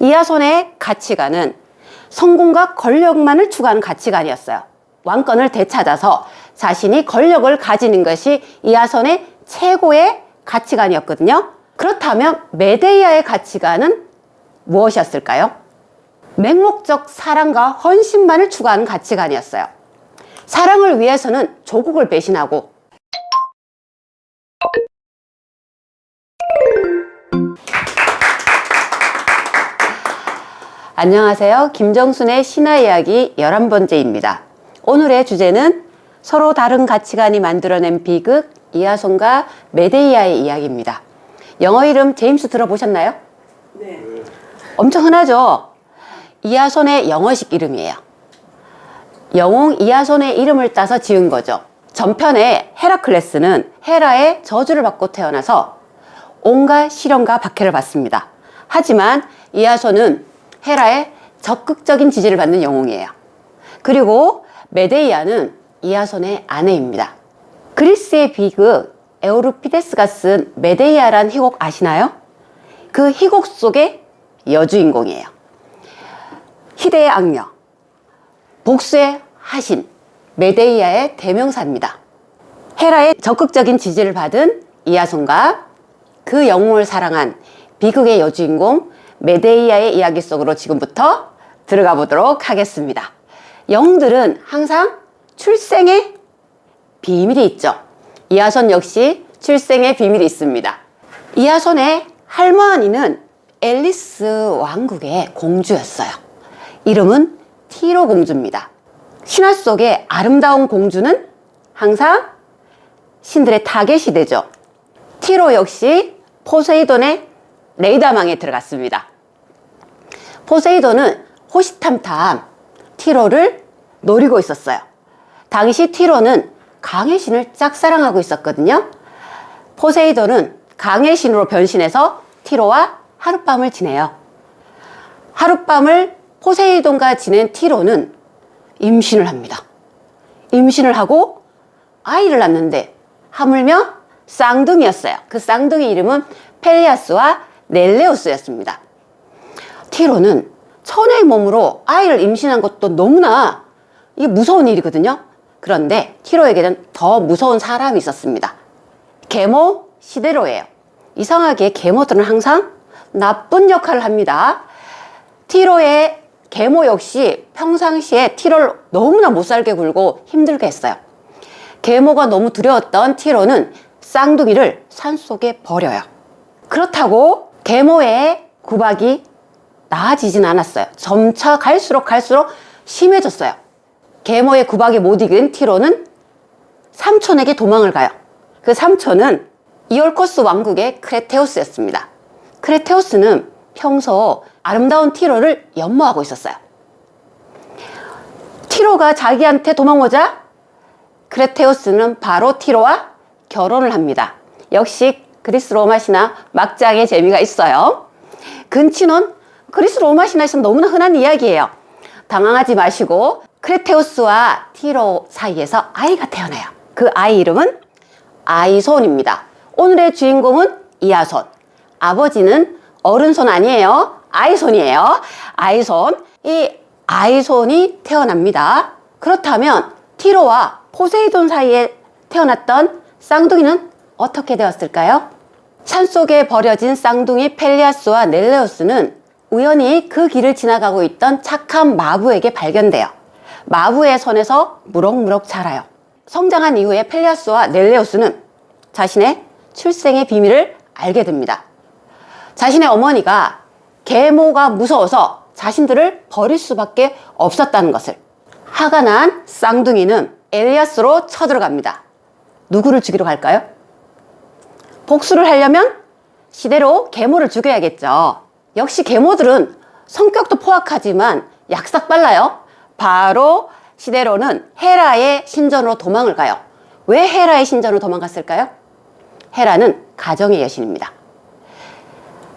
이하손의 가치관은 성공과 권력만을 추구하는 가치관이었어요. 왕권을 되찾아서 자신이 권력을 가지는 것이 이하손의 최고의 가치관이었거든요. 그렇다면 메데이아의 가치관은 무엇이었을까요? 맹목적 사랑과 헌신만을 추구하는 가치관이었어요. 사랑을 위해서는 조국을 배신하고 안녕하세요. 김정순의 신화이야기 11번째입니다. 오늘의 주제는 서로 다른 가치관이 만들어낸 비극 이하손과 메데이아의 이야기입니다. 영어 이름 제임스 들어보셨나요? 네. 엄청 흔하죠? 이하손의 영어식 이름이에요. 영웅 이하손의 이름을 따서 지은 거죠. 전편의 헤라클레스는 헤라의 저주를 받고 태어나서 온갖 시련과 박해를 받습니다. 하지만 이하손은 헤라의 적극적인 지지를 받는 영웅이에요. 그리고 메데이아는 이하손의 아내입니다. 그리스의 비극 에우르피데스가 쓴 메데이아란 희곡 아시나요? 그 희곡 속의 여주인공이에요. 희대의 악녀, 복수의 하신, 메데이아의 대명사입니다. 헤라의 적극적인 지지를 받은 이하손과 그 영웅을 사랑한 비극의 여주인공 메데이아의 이야기 속으로 지금부터 들어가 보도록 하겠습니다. 영웅들은 항상 출생의 비밀이 있죠. 이하손 역시 출생의 비밀이 있습니다. 이하손의 할머니는 앨리스 왕국의 공주였어요. 이름은 티로 공주입니다. 신화 속의 아름다운 공주는 항상 신들의 타겟이 되죠. 티로 역시 포세이돈의 레이다망에 들어갔습니다. 포세이돈은 호시탐탐 티로를 노리고 있었어요. 당시 티로는 강의 신을 짝사랑하고 있었거든요. 포세이돈은 강의 신으로 변신해서 티로와 하룻밤을 지내요. 하룻밤을 포세이돈과 지낸 티로는 임신을 합니다. 임신을 하고 아이를 낳는데 하물며 쌍둥이였어요. 그 쌍둥이 이름은 펠리아스와 넬레우스였습니다. 티로는 처녀의 몸으로 아이를 임신한 것도 너무나 이게 무서운 일이거든요. 그런데 티로에게는 더 무서운 사람이 있었습니다. 계모 시데로예요. 이상하게 계모들은 항상 나쁜 역할을 합니다. 티로의 계모 역시 평상시에 티로를 너무나 못살게 굴고 힘들게 했어요. 계모가 너무 두려웠던 티로는 쌍둥이를 산속에 버려요. 그렇다고 계모의 구박이 나아지진 않았어요. 점차 갈수록 심해졌어요. 계모의 구박에 못 이긴 티로는 삼촌에게 도망을 가요. 그 삼촌은 이올코스 왕국의 크레테우스였습니다. 크레테우스는 평소 아름다운 티로를 연모하고 있었어요. 티로가 자기한테 도망오자 크레테우스는 바로 티로와 결혼을 합니다. 역시 그리스 로마 신화 막장의 재미가 있어요. 근친혼 그리스 로마 신화에서는 너무나 흔한 이야기예요. 당황하지 마시고 크레테우스와 티로 사이에서 아이가 태어나요. 그 아이 이름은 아이손입니다. 오늘의 주인공은 이하손. 아버지는 어른손 아니에요. 아이손이에요. 아이손. 이 아이손이 태어납니다. 그렇다면 티로와 포세이돈 사이에 태어났던 쌍둥이는 어떻게 되었을까요? 산속에 버려진 쌍둥이 펠리아스와 넬레우스는 우연히 그 길을 지나가고 있던 착한 마부에게 발견돼요. 마부의 손에서 무럭무럭 자라요. 성장한 이후에 펠리아스와 넬레우스는 자신의 출생의 비밀을 알게 됩니다. 자신의 어머니가 계모가 무서워서 자신들을 버릴 수밖에 없었다는 것을. 화가 난 쌍둥이는 엘리아스로 쳐들어갑니다. 누구를 죽이러 갈까요? 복수를 하려면 시대로 계모를 죽여야겠죠. 역시 계모들은 성격도 포악하지만 약삭 빨라요. 바로 시데로는 헤라의 신전으로 도망을 가요. 왜 헤라의 신전으로 도망갔을까요? 헤라는 가정의 여신입니다.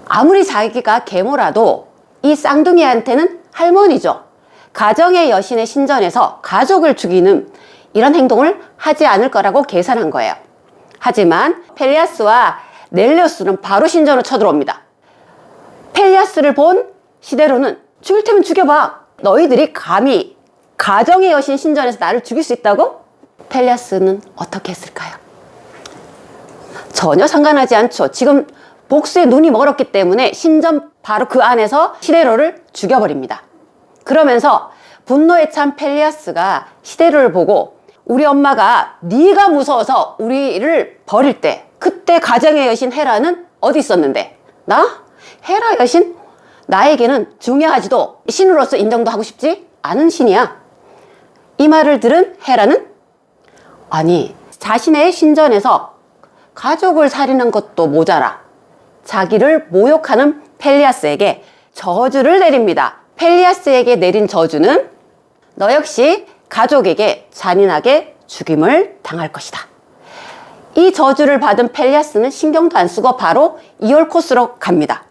아무리 자기가 계모라도 이 쌍둥이한테는 할머니죠. 가정의 여신의 신전에서 가족을 죽이는 이런 행동을 하지 않을 거라고 계산한 거예요. 하지만 펠리아스와 넬레우스는 바로 신전으로 쳐들어옵니다. 펠리아스를 본 시대로는 죽일 테면 죽여봐. 너희들이 감히 가정의 여신 신전에서 나를 죽일 수 있다고? 펠리아스는 어떻게 했을까요? 전혀 상관하지 않죠. 지금 복수의 눈이 멀었기 때문에 신전 바로 그 안에서 시데로를 죽여버립니다. 그러면서 분노에 찬 펠리아스가 시데로를 보고 우리 엄마가 네가 무서워서 우리를 버릴 때 그때 가정의 여신 헤라는 어디 있었는데? 나? 헤라 여신? 나에게는 중요하지도 신으로서 인정도 하고 싶지 않은 신이야. 이 말을 들은 헤라는 아니 자신의 신전에서 가족을 살인한 것도 모자라 자기를 모욕하는 펠리아스에게 저주를 내립니다. 펠리아스에게 내린 저주는 너 역시 가족에게 잔인하게 죽임을 당할 것이다. 이 저주를 받은 펠리아스는 신경도 안 쓰고 바로 이올코스로 갑니다.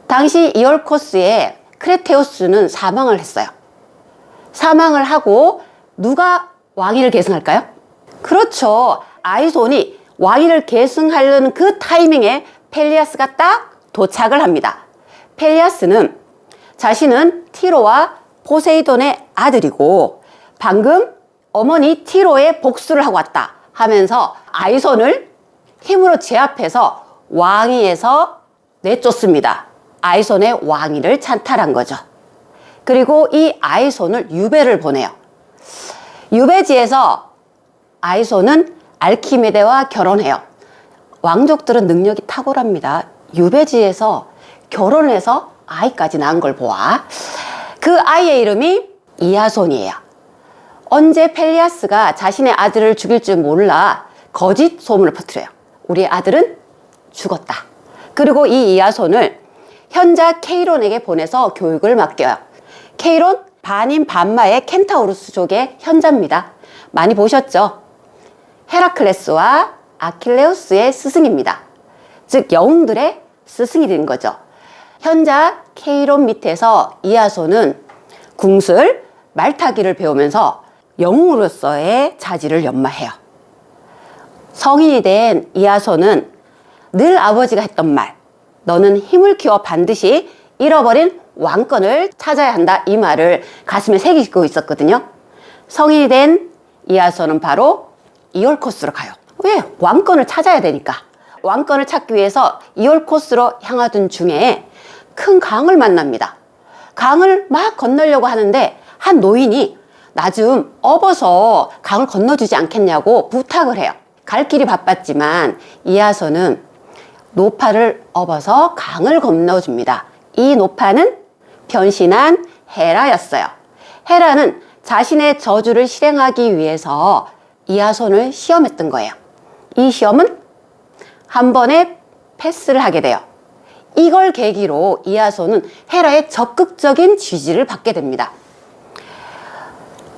당시 이올코스의 크레테우스는 사망을 했어요. 사망을 하고 누가 왕위를 계승할까요? 그렇죠. 아이손이 왕위를 계승하려는 그 타이밍에 펠리아스가 딱 도착을 합니다. 펠리아스는 자신은 티로와 포세이돈의 아들이고 방금 어머니 티로의 복수를 하고 왔다 하면서 아이손을 힘으로 제압해서 왕위에서 내쫓습니다. 아이손의 왕위를 찬탈한 거죠. 그리고 이 아이손을 유배를 보내요. 유배지에서 아이손은 알키메데와 결혼해요. 왕족들은 능력이 탁월합니다. 유배지에서 결혼해서 아이까지 낳은 걸 보아. 그 아이의 이름이 이아손이에요. 언제 펠리아스가 자신의 아들을 죽일 줄 몰라 거짓 소문을 퍼뜨려요. 우리 아들은 죽었다. 그리고 이 이아손을 현자 케이론에게 보내서 교육을 맡겨요. 케이론 반인 반마의 켄타우루스족의 현자입니다. 많이 보셨죠? 헤라클레스와 아킬레우스의 스승입니다. 즉 영웅들의 스승이 된 거죠. 현자 케이론 밑에서 이아손은 궁술, 말타기를 배우면서 영웅으로서의 자질을 연마해요. 성인이 된 이아손은 늘 아버지가 했던 말, 너는 힘을 키워 반드시 잃어버린 왕권을 찾아야 한다, 이 말을 가슴에 새기고 있었거든요. 성인이 된 이아손은 바로 이올코스로 가요. 왜? 왕권을 찾아야 되니까. 왕권을 찾기 위해서 이올코스로 향하던 중에 큰 강을 만납니다. 강을 막 건너려고 하는데 한 노인이 나 좀 업어서 강을 건너주지 않겠냐고 부탁을 해요. 갈 길이 바빴지만 이아손은 노파를 업어서 강을 건너줍니다. 이 노파는 변신한 헤라였어요. 헤라는 자신의 저주를 실행하기 위해서 이아손을 시험했던 거예요. 이 시험은 한 번에 패스를 하게 돼요. 이걸 계기로 이아손은 헤라의 적극적인 지지를 받게 됩니다.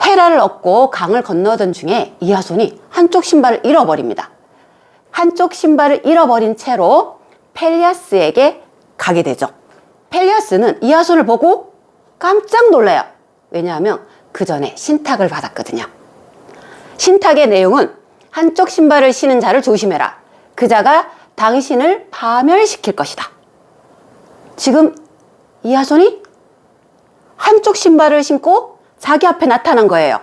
헤라를 얻고 강을 건너던 중에 이아손이 한쪽 신발을 잃어버립니다. 한쪽 신발을 잃어버린 채로 펠리아스에게 가게 되죠. 펠리아스는 이아손을 보고 깜짝 놀라요. 왜냐하면 그 전에 신탁을 받았거든요. 신탁의 내용은 한쪽 신발을 신은 자를 조심해라. 그 자가 당신을 파멸시킬 것이다. 지금 이아손이 한쪽 신발을 신고 자기 앞에 나타난 거예요.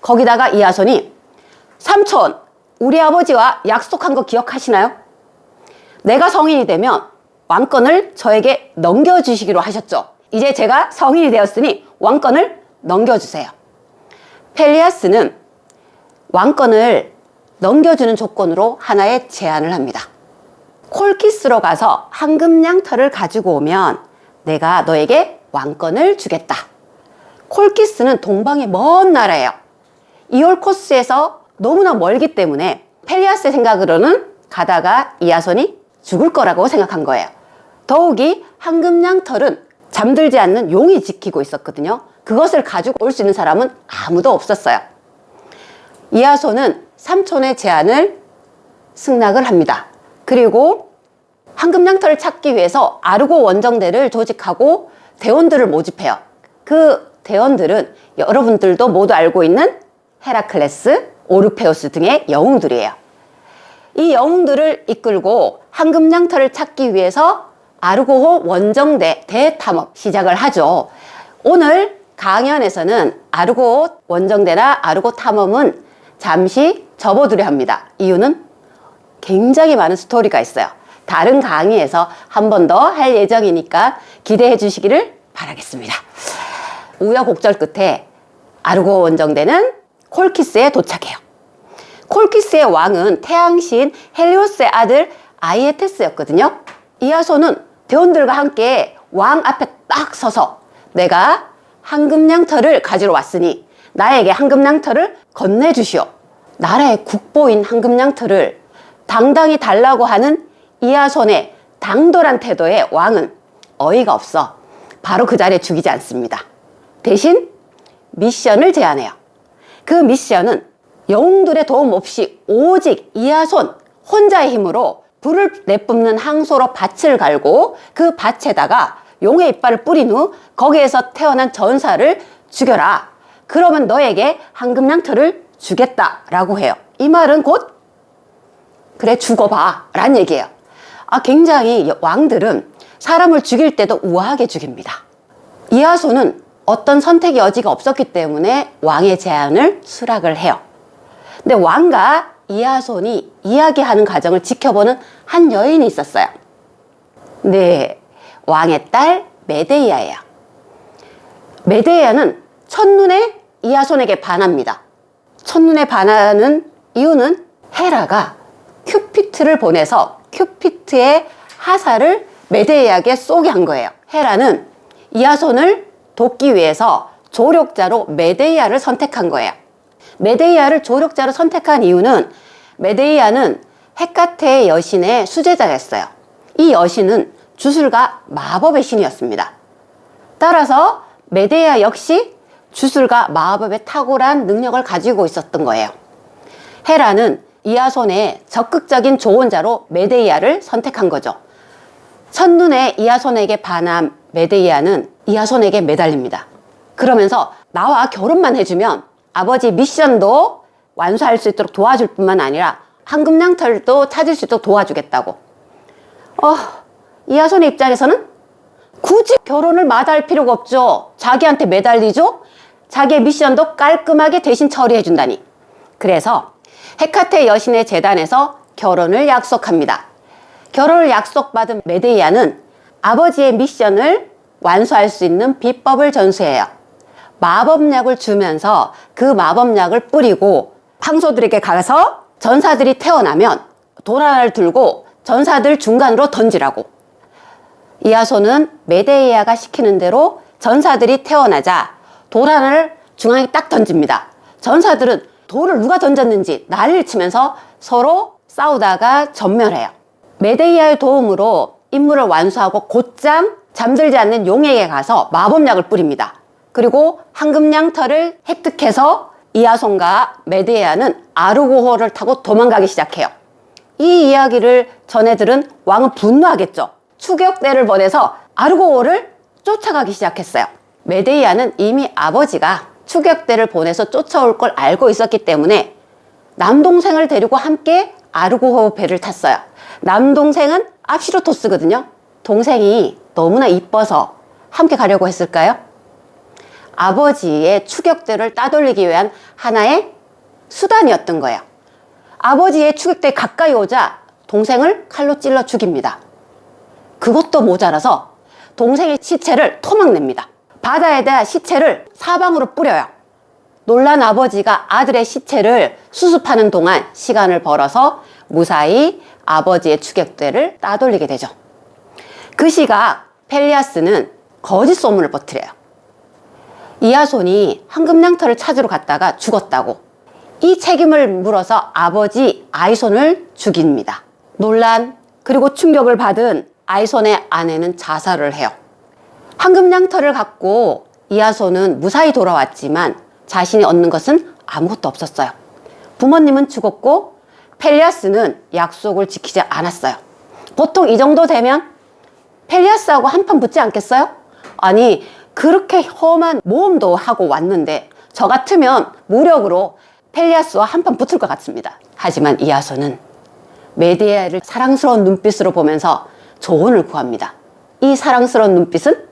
거기다가 이아손이 삼촌, 우리 아버지와 약속한 거 기억하시나요? 내가 성인이 되면 왕권을 저에게 넘겨주시기로 하셨죠. 이제 제가 성인이 되었으니 왕권을 넘겨주세요. 펠리아스는 왕권을 넘겨주는 조건으로 하나의 제안을 합니다. 콜키스로 가서 황금양털을 가지고 오면 내가 너에게 왕권을 주겠다. 콜키스는 동방의 먼 나라예요. 이올코스에서 너무나 멀기 때문에 펠리아스의 생각으로는 가다가 이아손이 죽을 거라고 생각한 거예요. 더욱이 황금양털은 잠들지 않는 용이 지키고 있었거든요. 그것을 가지고 올 수 있는 사람은 아무도 없었어요. 이아손은 삼촌의 제안을 승낙을 합니다. 그리고 황금양털을 찾기 위해서 아르고 원정대를 조직하고 대원들을 모집해요. 그 대원들은 여러분들도 모두 알고 있는 헤라클레스, 오르페우스 등의 영웅들이에요. 이 영웅들을 이끌고 황금양털을 찾기 위해서 아르고호 원정대 대탐험 시작을 하죠. 오늘 강연에서는 아르고호 원정대나 아르고 탐험은 잠시 접어두려 합니다. 이유는 굉장히 많은 스토리가 있어요. 다른 강의에서 한 번 더 할 예정이니까 기대해 주시기를 바라겠습니다. 우여곡절 끝에 아르고호 원정대는 콜키스에 도착해요. 콜키스의 왕은 태양신 헬리오스의 아들 아이에테스였거든요. 이하손은 대원들과 함께 왕 앞에 딱 서서 내가 황금양털을 가지러 왔으니 나에게 황금양털을 건네주시오. 나라의 국보인 황금양털을 당당히 달라고 하는 이하손의 당돌한 태도에 왕은 어이가 없어 바로 그 자리에 죽이지 않습니다. 대신 미션을 제안해요. 그 미션은 영웅들의 도움 없이 오직 이하손 혼자의 힘으로 불을 내뿜는 항소로 밭을 갈고 그 밭에다가 용의 이빨을 뿌린 후 거기에서 태어난 전사를 죽여라. 그러면 너에게 황금양털을 주겠다라고 해요. 이 말은 곧 그래 죽어봐 라는 얘기예요. 굉장히 왕들은 사람을 죽일 때도 우아하게 죽입니다. 이하손은 어떤 선택의 여지가 없었기 때문에 왕의 제안을 수락을 해요. 근데 왕과 이하손이 이야기하는 과정을 지켜보는 한 여인이 있었어요. 네, 왕의 딸 메데이아예요. 메데이아는 첫눈에 이하손에게 반합니다. 첫눈에 반하는 이유는 헤라가 큐피트를 보내서 큐피트의 하사를 메데이아에게 쏘게 한 거예요. 헤라는 이하손을 돕기 위해서 조력자로 메데이아를 선택한 거예요. 메데이아를 조력자로 선택한 이유는 메데이아는 헤카테의 여신의 수제자였어요. 이 여신은 주술과 마법의 신이었습니다. 따라서 메데이아 역시 주술과 마법의 탁월한 능력을 가지고 있었던 거예요. 헤라는 이하손의 적극적인 조언자로 메데이아를 선택한 거죠. 첫눈에 이하손에게 반한 메데이아는 이하손에게 매달립니다. 그러면서 나와 결혼만 해주면 아버지 미션도 완수할 수 있도록 도와줄 뿐만 아니라 황금양털도 찾을 수 있도록 도와주겠다고. 이하손의 입장에서는 굳이 결혼을 마다할 필요가 없죠. 자기한테 매달리죠. 자기의 미션도 깔끔하게 대신 처리해준다니. 그래서 헤카테 여신의 재단에서 결혼을 약속합니다. 결혼을 약속받은 메데이아는 아버지의 미션을 완수할 수 있는 비법을 전수해요. 마법약을 주면서 그 마법약을 뿌리고 황소들에게 가서 전사들이 태어나면 돌 하나를 들고 전사들 중간으로 던지라고. 이하손은 메데이아가 시키는 대로 전사들이 태어나자 돌 하나를 중앙에 딱 던집니다. 전사들은 돌을 누가 던졌는지 난리를 치면서 서로 싸우다가 전멸해요. 메데이아의 도움으로 임무를 완수하고 곧장 잠들지 않는 용에게 가서 마법약을 뿌립니다. 그리고 황금양털을 획득해서 이하손과 메데이아는 아르고호를 타고 도망가기 시작해요. 이 이야기를 전해 들은 왕은 분노하겠죠. 추격대를 보내서 아르고호를 쫓아가기 시작했어요. 메데이아는 이미 아버지가 추격대를 보내서 쫓아올 걸 알고 있었기 때문에 남동생을 데리고 함께 아르고호 배를 탔어요. 남동생은 압시로토스거든요. 동생이 너무나 이뻐서 함께 가려고 했을까요? 아버지의 추격대를 따돌리기 위한 하나의 수단이었던 거예요. 아버지의 추격대에 가까이 오자 동생을 칼로 찔러 죽입니다. 그것도 모자라서 동생의 시체를 토막냅니다. 바다에다 시체를 사방으로 뿌려요. 놀란 아버지가 아들의 시체를 수습하는 동안 시간을 벌어서 무사히 아버지의 추격대를 따돌리게 되죠. 그 시각 펠리아스는 거짓 소문을 퍼뜨려요. 이하손이 황금양털을 찾으러 갔다가 죽었다고. 이 책임을 물어서 아버지 아이손을 죽입니다. 논란 그리고 충격을 받은 아이손의 아내는 자살을 해요. 황금양털을 갖고 이하손은 무사히 돌아왔지만 자신이 얻는 것은 아무것도 없었어요. 부모님은 죽었고 펠리아스는 약속을 지키지 않았어요. 보통 이 정도 되면 펠리아스하고 한판 붙지 않겠어요? 아니 그렇게 험한 모험도 하고 왔는데 저 같으면 무력으로 펠리아스와 한판 붙을 것 같습니다. 하지만 이하손은 메데이아를 사랑스러운 눈빛으로 보면서 조언을 구합니다. 이 사랑스러운 눈빛은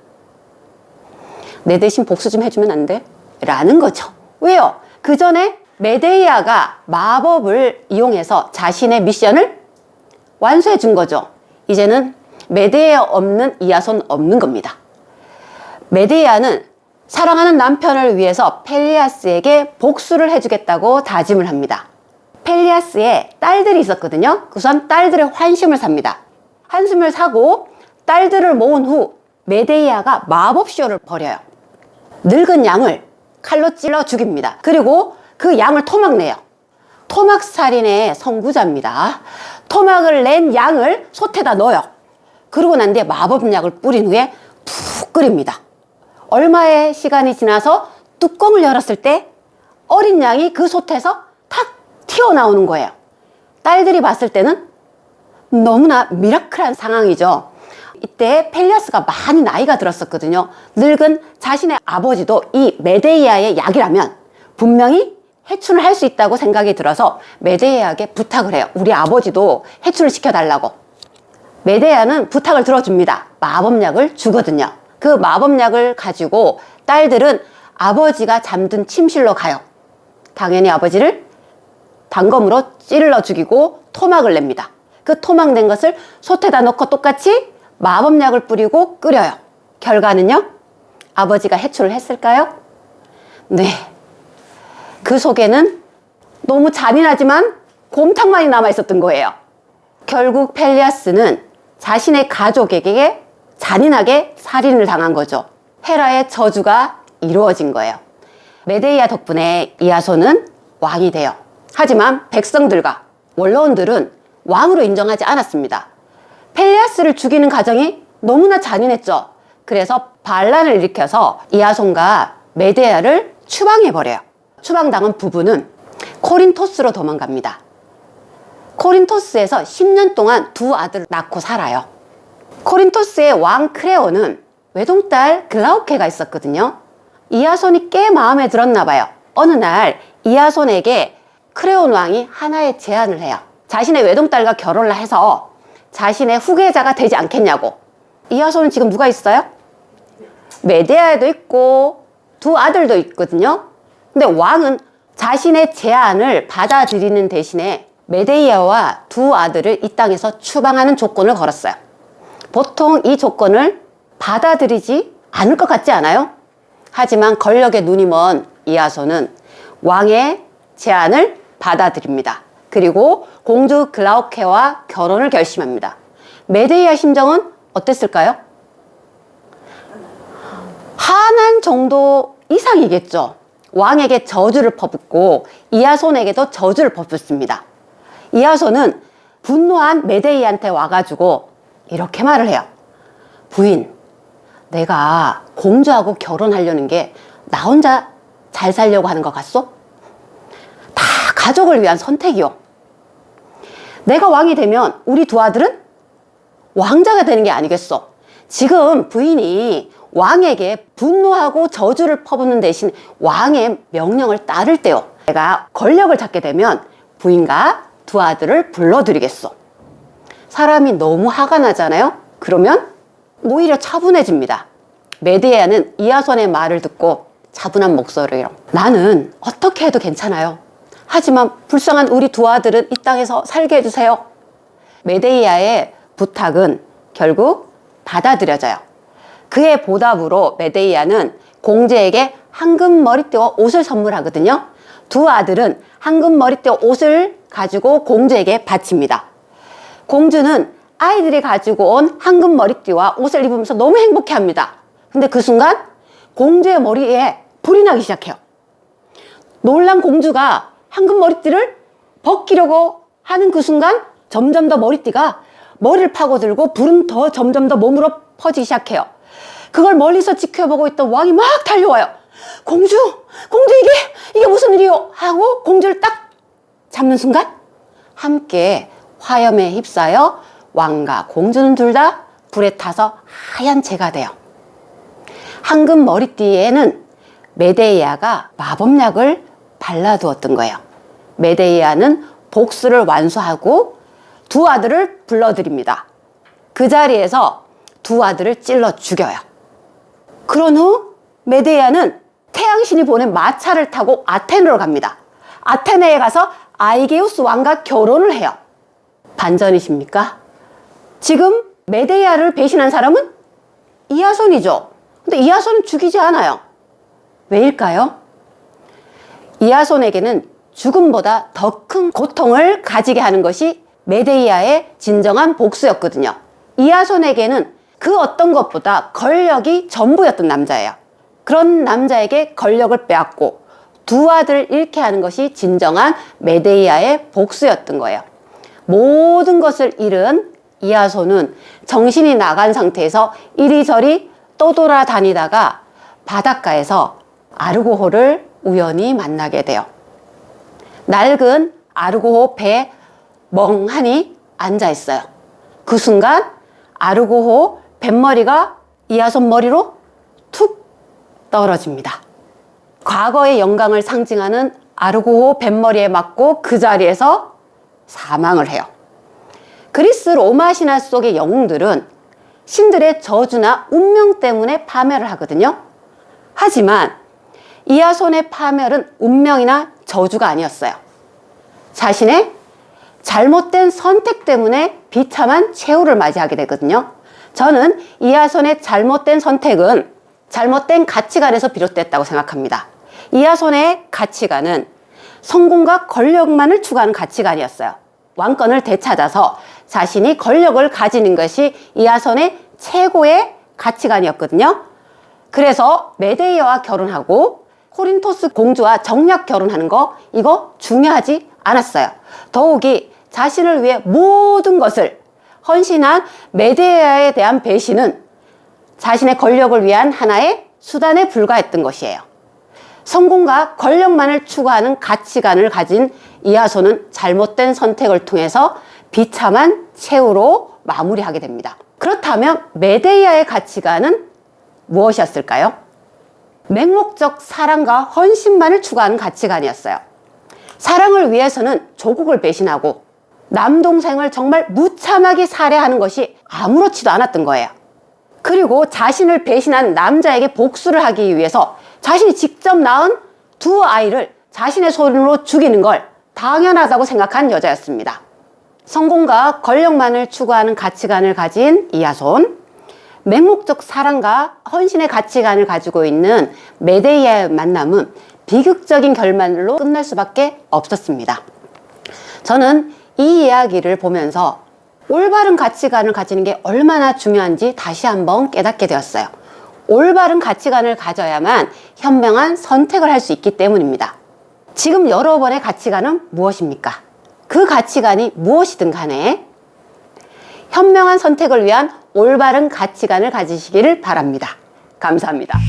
내 대신 복수 좀 해주면 안 돼? 라는 거죠. 왜요? 그 전에 메데이아가 마법을 이용해서 자신의 미션을 완수해 준 거죠. 이제는 메데이아 없는 이아손 없는 겁니다. 메데이아는 사랑하는 남편을 위해서 펠리아스에게 복수를 해주겠다고 다짐을 합니다. 펠리아스에 딸들이 있었거든요. 우선 딸들의 환심을 삽니다. 한숨을 사고 딸들을 모은 후 메데이아가 마법쇼를 벌여요. 늙은 양을 칼로 찔러 죽입니다. 그리고 그 양을 토막내요. 토막살인의 선구자입니다. 토막을 낸 양을 솥에다 넣어요. 그러고 난 뒤에 마법약을 뿌린 후에 푹 끓입니다. 얼마의 시간이 지나서 뚜껑을 열었을 때 어린 양이 그 솥에서 탁 튀어나오는 거예요. 딸들이 봤을 때는 너무나 미라클한 상황이죠. 이때 펠리아스가 많이 나이가 들었었거든요. 늙은 자신의 아버지도 이 메데이아의 약이라면 분명히 해충을 할 수 있다고 생각이 들어서 메데이아에게 부탁을 해요. 우리 아버지도 해충을 시켜달라고. 메데이아는 부탁을 들어줍니다. 마법약을 주거든요. 그 마법약을 가지고 딸들은 아버지가 잠든 침실로 가요. 당연히 아버지를 단검으로 찔러 죽이고 토막을 냅니다. 그 토막 낸 것을 솥에다 넣고 똑같이 마법약을 뿌리고 끓여요. 결과는요? 아버지가 해충을 했을까요? 네. 그 속에는 너무 잔인하지만 곰탕만이 남아 있었던 거예요. 결국 펠리아스는 자신의 가족에게 잔인하게 살인을 당한 거죠. 헤라의 저주가 이루어진 거예요. 메데이아 덕분에 이아손은 왕이 돼요. 하지만 백성들과 원로원들은 왕으로 인정하지 않았습니다. 펠리아스를 죽이는 과정이 너무나 잔인했죠. 그래서 반란을 일으켜서 이아손과 메데이아를 추방해버려요. 추방당한 부부는 코린토스로 도망갑니다. 코린토스에서 10년 동안 두 아들을 낳고 살아요. 코린토스의 왕 크레오는 외동딸 글라우케가 있었거든요. 이아손이 꽤 마음에 들었나 봐요. 어느 날 이아손에게 크레온 왕이 하나의 제안을 해요. 자신의 외동딸과 결혼을 해서 자신의 후계자가 되지 않겠냐고. 이아손은 지금 누가 있어요? 메데이아도 있고 두 아들도 있거든요. 근데 왕은 자신의 제안을 받아들이는 대신에 메데이아와 두 아들을 이 땅에서 추방하는 조건을 걸었어요. 보통 이 조건을 받아들이지 않을 것 같지 않아요? 하지만 권력에 눈이 먼 이아손은 왕의 제안을 받아들입니다. 그리고 공주 글라우케와 결혼을 결심합니다. 메데이아 심정은 어땠을까요? 화난 정도 이상이겠죠. 왕에게 저주를 퍼붓고 이아손에게도 저주를 퍼붓습니다. 이아손은 분노한 메데이아한테 와가지고 이렇게 말을 해요. 부인, 내가 공주하고 결혼하려는 게 나 혼자 잘 살려고 하는 것 같소? 다 가족을 위한 선택이요. 내가 왕이 되면 우리 두 아들은 왕자가 되는 게 아니겠어. 지금 부인이 왕에게 분노하고 저주를 퍼붓는 대신 왕의 명령을 따를 때요. 내가 권력을 잡게 되면 부인과 두 아들을 불러드리겠어. 사람이 너무 화가 나잖아요. 그러면 오히려 차분해집니다. 메데이아는 이아손의 말을 듣고 차분한 목소리로 나는 어떻게 해도 괜찮아요. 하지만 불쌍한 우리 두 아들은 이 땅에서 살게 해주세요. 메데이아의 부탁은 결국 받아들여져요. 그의 보답으로 메데이아는 공주에게 황금 머리띠와 옷을 선물하거든요. 두 아들은 황금 머리띠와 옷을 가지고 공주에게 바칩니다. 공주는 아이들이 가지고 온 황금 머리띠와 옷을 입으면서 너무 행복해합니다. 근데 그 순간 공주의 머리에 불이 나기 시작해요. 놀란 공주가 황금 머리띠를 벗기려고 하는 그 순간 점점 더 머리띠가 머리를 파고들고 불은 더 점점 더 몸으로 퍼지기 시작해요. 그걸 멀리서 지켜보고 있던 왕이 막 달려와요. 공주 이게 무슨 일이요? 하고 공주를 딱 잡는 순간 함께 화염에 휩싸여 왕과 공주는 둘 다 불에 타서 하얀 재가 돼요. 황금 머리띠에는 메데이아가 마법약을 발라두었던 거예요. 메데이아는 복수를 완수하고 두 아들을 불러들입니다. 그 자리에서 두 아들을 찔러 죽여요. 그런 후 메데이아는 태양신이 보낸 마차를 타고 아테네로 갑니다. 아테네에 가서 아이게우스 왕과 결혼을 해요. 반전이십니까? 지금 메데이아를 배신한 사람은 이아손이죠. 근데 이아손은 죽이지 않아요. 왜일까요? 이아손에게는 죽음보다 더 큰 고통을 가지게 하는 것이 메데이아의 진정한 복수였거든요. 이아손에게는 그 어떤 것보다 권력이 전부였던 남자예요. 그런 남자에게 권력을 빼앗고 두 아들을 잃게 하는 것이 진정한 메데이아의 복수였던 거예요. 모든 것을 잃은 이아손은 정신이 나간 상태에서 이리저리 떠돌아다니다가 바닷가에서 아르고호를 우연히 만나게 돼요. 낡은 아르고호 배에 멍하니 앉아 있어요. 그 순간 아르고호 뱃머리가 이아손 머리로 툭 떨어집니다. 과거의 영광을 상징하는 아르고호 뱃머리에 맞고 그 자리에서 사망을 해요. 그리스 로마 신화 속의 영웅들은 신들의 저주나 운명 때문에 파멸을 하거든요. 하지만 이아손의 파멸은 운명이나 저주가 아니었어요. 자신의 잘못된 선택 때문에 비참한 최후를 맞이하게 되거든요. 저는 이아손의 잘못된 선택은 잘못된 가치관에서 비롯됐다고 생각합니다. 이아손의 가치관은 성공과 권력만을 추구하는 가치관이었어요. 왕권을 되찾아서 자신이 권력을 가지는 것이 이아손의 최고의 가치관이었거든요. 그래서 메데이아와 결혼하고 코린토스 공주와 정략 결혼하는 거 이거 중요하지 않았어요. 더욱이 자신을 위해 모든 것을 헌신한 메데이아에 대한 배신은 자신의 권력을 위한 하나의 수단에 불과했던 것이에요. 성공과 권력만을 추구하는 가치관을 가진 이아손은 잘못된 선택을 통해서 비참한 최후로 마무리하게 됩니다. 그렇다면 메데이아의 가치관은 무엇이었을까요? 맹목적 사랑과 헌신만을 추구하는 가치관이었어요. 사랑을 위해서는 조국을 배신하고 남동생을 정말 무참하게 살해하는 것이 아무렇지도 않았던 거예요. 그리고 자신을 배신한 남자에게 복수를 하기 위해서 자신이 직접 낳은 두 아이를 자신의 손으로 죽이는 걸 당연하다고 생각한 여자였습니다. 성공과 권력만을 추구하는 가치관을 가진 이아손, 맹목적 사랑과 헌신의 가치관을 가지고 있는 메데이아의 만남은 비극적인 결말로 끝날 수밖에 없었습니다. 저는 이 이야기를 보면서 올바른 가치관을 가지는 게 얼마나 중요한지 다시 한번 깨닫게 되었어요. 올바른 가치관을 가져야만 현명한 선택을 할 수 있기 때문입니다. 지금 여러분의 가치관은 무엇입니까? 그 가치관이 무엇이든 간에 현명한 선택을 위한 올바른 가치관을 가지시기를 바랍니다. 감사합니다.